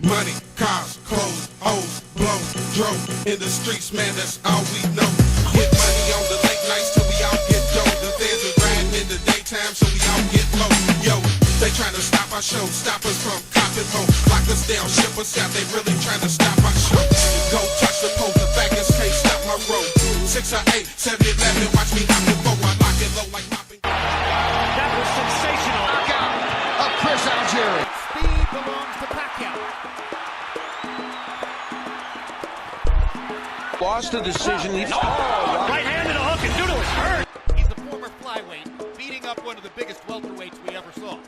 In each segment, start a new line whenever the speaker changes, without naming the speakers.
Money, cars, clothes, hoes, blow, drove. In the streets, man, that's all we know. Get money on the late nights till we all get dough. The feds are riding in the daytime so we all get low. Yo, they trying to stop our show, stop us from copping home. Lock us down, ship us out, they really trying to stop our show. Go touch the pole, the baggers can't stop my road. 6 or 8, 7, 11, watch me hop the bow. I lock it low like mopping.
That was sensational.
Knockout of Chris Algieri.
Speed belongs to Pacquiao.
Lost the decision.
Right-handed hook and Duda is hurt. He's a former flyweight, beating up one of the biggest welterweights we ever saw.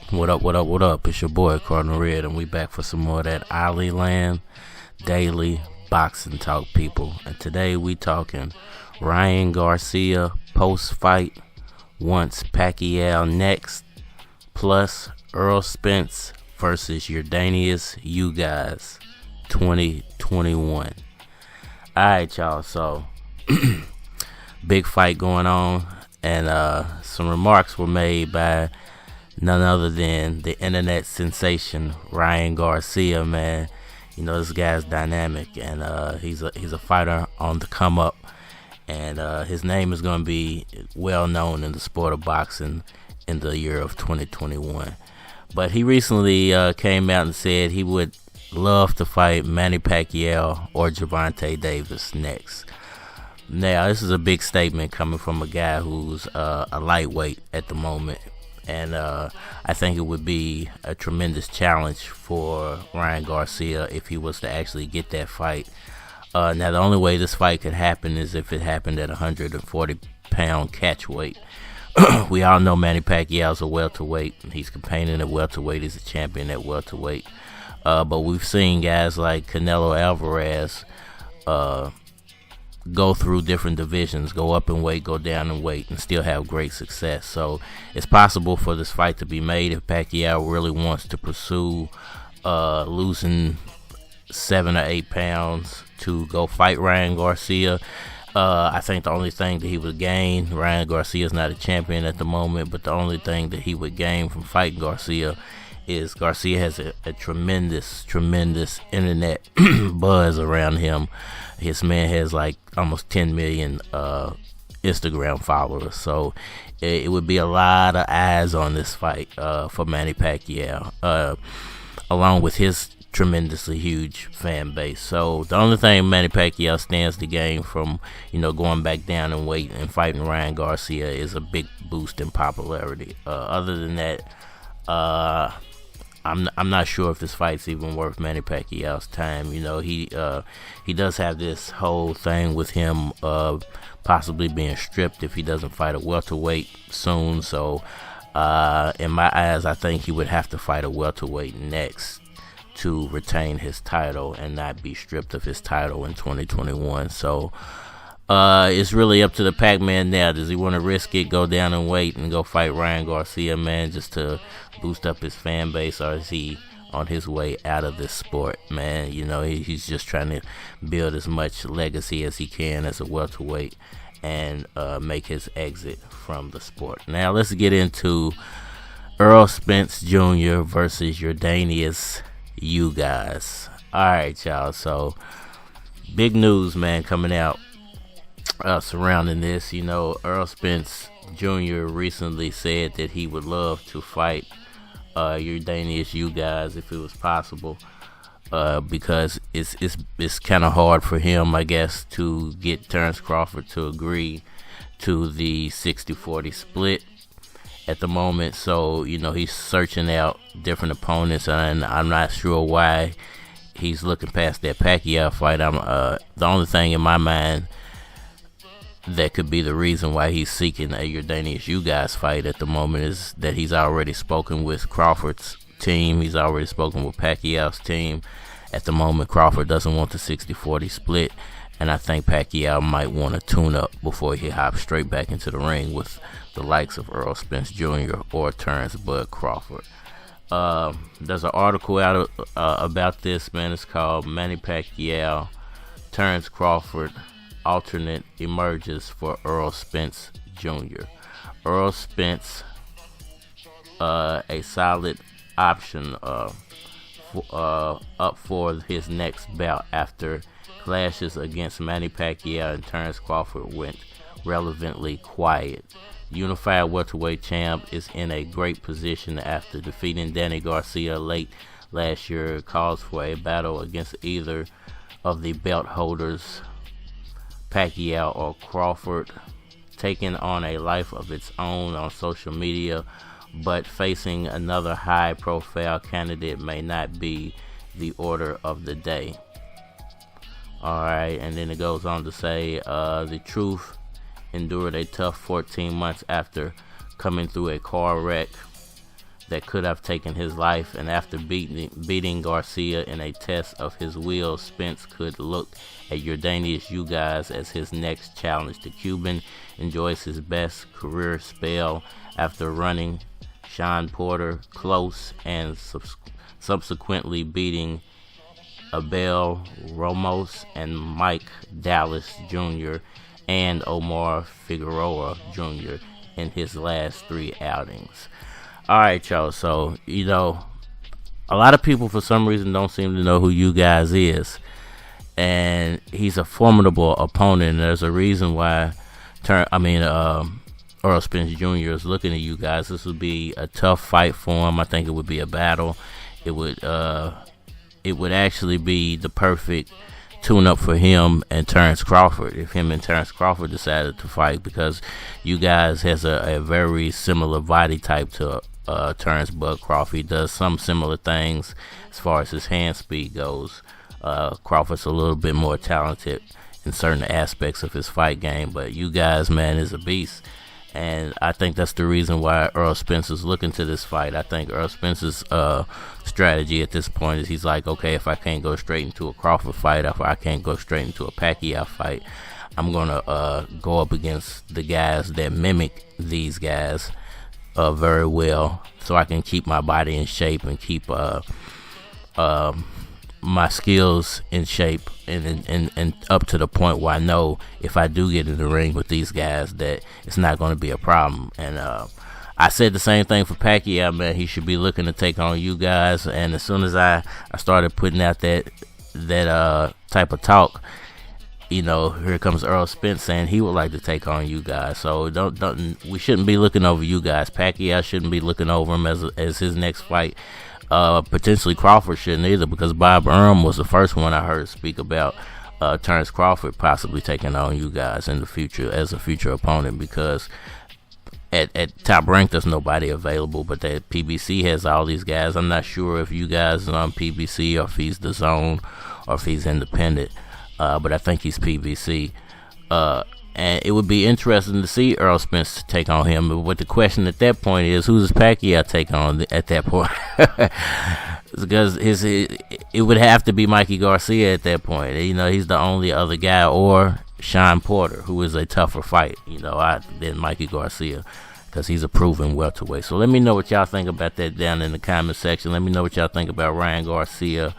What up, what up, what up? It's your boy, Cardinalred, and we back for some more of that Ali Land Daily Boxing Talk, people. And today we talking Ryan Garcia post-fight, once Pacquiao next, plus Errol Spence versus Yordenis Ugas 2021. Alright, y'all, so big fight going on, and some remarks were made by none other than the internet sensation Ryan Garcia, man. You know, this guy's dynamic, and he's a fighter on the come up, and his name is going to be well known in the sport of boxing in the year of 2021. But he recently came out and said he would love to fight Manny Pacquiao or Gervonta Davis next. Now, this is a big statement coming from a guy who's a lightweight at the moment. And I think it would be a tremendous challenge for Ryan Garcia if he was to actually get that fight. Now, the only way this fight could happen is if it happened at 140-pound catch weight. We all know Manny Pacquiao's a welterweight. He's competing at welterweight. He's a champion at welterweight. But we've seen guys like Canelo Alvarez go through different divisions, go up in weight, go down in weight, and still have great success. So it's possible for this fight to be made if Pacquiao really wants to pursue losing 7 or 8 pounds to go fight Ryan Garcia. I think the only thing that he would gain, Ryan Garcia is not a champion at the moment, but the only thing that he would gain from fighting Garcia is Garcia has a tremendous internet buzz around him. His man has like almost 10 million Instagram followers, so it would be a lot of eyes on this fight for Manny Pacquiao, along with his tremendously huge fan base. So the only thing Manny Pacquiao stands to gain from, you know, going back down in weight and fighting Ryan Garcia is a big boost in popularity. Other than that, I'm not sure if this fight's even worth Manny Pacquiao's time. You know, he does have this whole thing with him possibly being stripped if he doesn't fight a welterweight soon. So in my eyes, I think he would have to fight a welterweight next to retain his title and not be stripped of his title in 2021. So it's really up to the Pac-Man now. Does he want to risk it, go down and weight, and go fight Ryan Garcia, man, just to boost up his fan base, or is he on his way out of this sport, man? You know, he's just trying to build as much legacy as he can as a welterweight and make his exit from the sport. Now, let's get into Errol Spence Jr. versus Yordenis Ugas. Alright, y'all, so big news, man, coming out surrounding this. You know, Errol Spence Jr. recently said that he would love to fight Yordenis Ugas if it was possible, because it's kind of hard for him, I guess, to get Terrence Crawford to agree to the 60-40 split at the moment. So, you know, he's searching out different opponents, and I'm not sure why he's looking past that Pacquiao fight. The only thing in my mind that could be the reason why he's seeking a Yordenis Ugas fight at the moment is that he's already spoken with Crawford's team. He's already spoken with Pacquiao's team. At the moment, Crawford doesn't want the 60-40 split, and I think Pacquiao might want to tune up before he hops straight back into the ring with the likes of Errol Spence Jr. or Terrence Bud Crawford. There's an article out about this, man. It's called Manny Pacquiao, Terrence Crawford alternate emerges for Errol Spence Jr. Errol Spence, a solid option for his next bout after clashes against Manny Pacquiao and Terrence Crawford went relevantly quiet. Unified welterweight champ is in a great position after defeating Danny Garcia late last year. Calls for a battle against either of the belt holders, Pacquiao or Crawford, taking on a life of its own on social media, but facing another high-profile candidate may not be the order of the day. Alright, and then it goes on to say, the truth endured a tough 14 months after coming through a car wreck that could have taken his life, and after beating Garcia in a test of his will, Spence could look at Yordenis Ugas as his next challenge. The Cuban enjoys his best career spell after running Sean Porter close and subsequently beating Abel Ramos and Mike Dallas Jr. and Omar Figueroa Jr. in his last 3 outings. Alright, y'all, so, a lot of people for some reason don't seem to know who Ugas is. And he's a formidable opponent, and there's a reason why Errol Spence Jr. is looking at Ugas. This would be a tough fight for him. I think it would be a battle. It would actually be the perfect tune-up for him and Terrence Crawford, if him and Terrence Crawford decided to fight, because Ugas has a very similar body type to Terrence Bud Crawford. He does some similar things as far as his hand speed goes. Crawford's a little bit more talented in certain aspects of his fight game, but Ugas, man, is a beast. And I think that's the reason why Errol Spence is looking to this fight. I think Errol Spence's strategy at this point is he's like, okay, if I can't go straight into a Crawford fight, if I can't go straight into a Pacquiao fight, I'm going to go up against the guys that mimic these guys very well, so I can keep my body in shape and keep my skills in shape and up to the point where I know if I do get in the ring with these guys that it's not going to be a problem. And I said the same thing for Pacquiao, man. He should be looking to take on Ugas. And as soon as I started putting out that type of talk, here comes Errol Spence saying he would like to take on Ugas. So we shouldn't be looking over Ugas. Pacquiao shouldn't be looking over him as his next fight. Potentially Crawford shouldn't either, because Bob Arum was the first one I heard speak about Terrence Crawford possibly taking on Ugas in the future as a future opponent, because at Top Rank there's nobody available, but that PBC has all these guys. I'm not sure if Ugas is on PBC or if he's the Zone or if he's independent, but I think he's PBC. And it would be interesting to see Errol Spence take on him. But what the question at that point is, who does Pacquiao take on at that point? Because it would have to be Mikey Garcia at that point. He's the only other guy, or Sean Porter, who is a tougher fight, than Mikey Garcia, because he's a proven welterweight. So let me know what y'all think about that down in the comment section. Let me know what y'all think about Ryan Garcia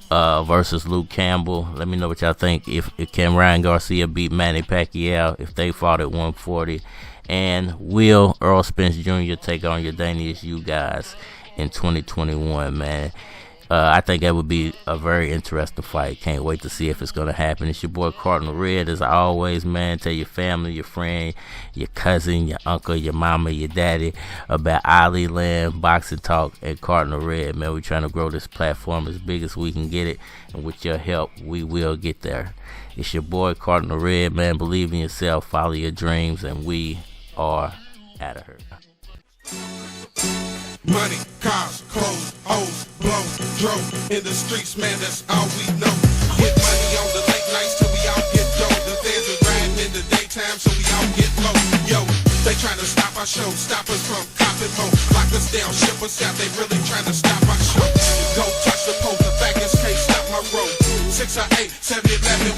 versus Luke Campbell. Let me know what y'all think. If can Ryan Garcia beat Manny Pacquiao if they fought at 140? And will Errol Spence Jr. take on Yordenis Ugas in 2021, man? I think that would be a very interesting fight. Can't wait to see if it's going to happen. It's your boy Cardinalred, as always, man. Tell your family, your friend, your cousin, your uncle, your mama, your daddy about Ali Land, Boxing Talk, and Cardinalred, man. We're trying to grow this platform as big as we can get it, and with your help, we will get there. It's your boy Cardinalred, man. Believe in yourself, follow your dreams, and we are out of here.
Money, cars, clothes, hoes, blow, dro. In the streets, man, that's all we know. Get money on the late nights till we all get dough. The fans are riding in the daytime, so we all get low. Yo, they trying to stop our show, stop us from copping more. Lock us down, ship us out, they really trying to stop our show. Don't touch the pole, the faggots can't stop my road. 6 or 8, 7-11,